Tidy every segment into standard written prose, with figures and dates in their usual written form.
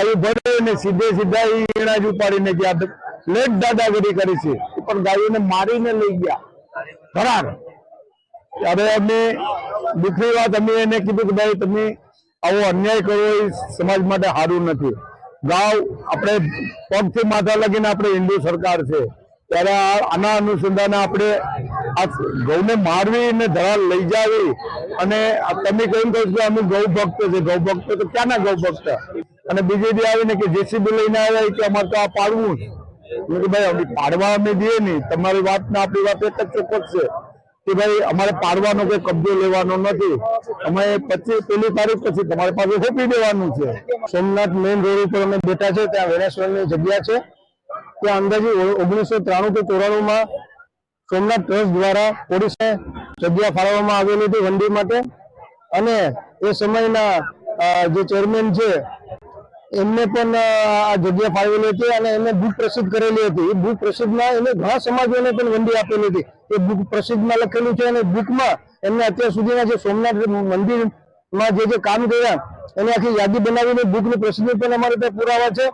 ગાયું ભરે ને સીધે સીધા એના જ ઉપાડીને ગયા, લેટ દાદાગીરી કરી છે, પણ ગાયોને મારીને લઈ ગયા ફરાર। ત્યારે અમે દુઃખની વાત અમે એને કીધું કે ભાઈ તમે આવો અન્યાય કરો એ સમાજ માટે સારું નથી। ગાવ આપણે પગથી માથા લગીને આપણે હિન્દુ સરકાર છે, ત્યારે આના અનુસંધાને આપણે આ ગૌને મારવી ને ધરાલ લઈ જાવી, અને તમે કેમ કહો છો અમે ગૌ ભક્ત છે, ગૌ ભક્ત તો ક્યાંના ગૌ ભક્ત? અને બીજી દી આવીને કે જેસીબી લઈને આવ્યા કે અમારે તો આ પાડવું જ, ભાઈ અમે પાડવા અમે દઈએ નહીં, તમારી વાત ને આપણી વાત એક જ ચોક્કસ છે કે ભાઈ અમારે પાડવાનો કોઈ કબજો લેવાનો નથી, અમે 25 તારીખ પછી તમારી પાસે સોંપી દેવાનું છે। સોમનાથ મેઇન રોડ ઉપર અમે બેઠા છે, ત્યાં વેણેશ્વરની જગ્યા છે, ત્યાં અંદાજે 1993 કે 94 સોમનાથ ટ્રસ્ટ દ્વારા પોલીસને જગ્યા ફાળવવામાં આવેલી હતી વંડી માટે, અને એ સમયના જે ચેરમેન છે એમને પણ આ જગ્યા ફાળવેલી હતી અને એમને બુક પ્રસિદ્ધ કરેલી હતી। એ બુક પ્રસિદ્ધમાં એને ઘણા સમાજોને પણ વંડી આપેલી હતી। એ બુક પ્રસિદ્ધમાં લખેલું છે, અને બુકમાં એમને અત્યાર સુધીના જે સોમનાથ મંદિરમાં જે કામ કર્યા એની આખી યાદી બનાવીને બુકની પ્રસિદ્ધિ પણ અમારે ત્યાં પુરાવા છે।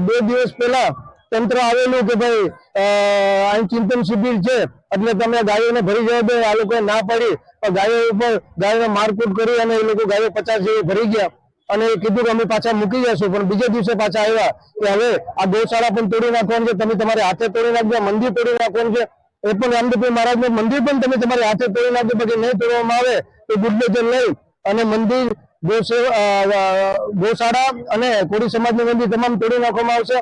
2 દિવસ પહેલા તંત્ર આવેલું કે ભાઈ અહીં ચિંતન શિબિર છે એટલે તમે ગાયોને ભરી જવા દો, આ લોકોએ ના પાડી, ગાયો ઉપર ગાયોને મારકૂટ કરી અને એ લોકો ગાયો 50 જેવી ભરી ગયા, અને એ કીધું કે અમે પાછા મૂકી જશું, પણ બીજા દિવસે પાછા આવ્યા કે હવે આ ગૌશાળા પણ તોડી નાખવાનું છે, તમે તમારે હાથે તોડી નાખજો, મંદિર તોડી નાખવાનું છે, એ પણ રામદેવપીર મહારાજનું મંદિર પણ તમે તમારે હાથે તોડી નાખજો, પછી નહીં તોડવામાં આવે તો ગુડલેજર લઈ અને મંદિર ગૌશાળા અને કોળી સમાજનું મંદિર તમામ તોડી નાખવામાં આવશે।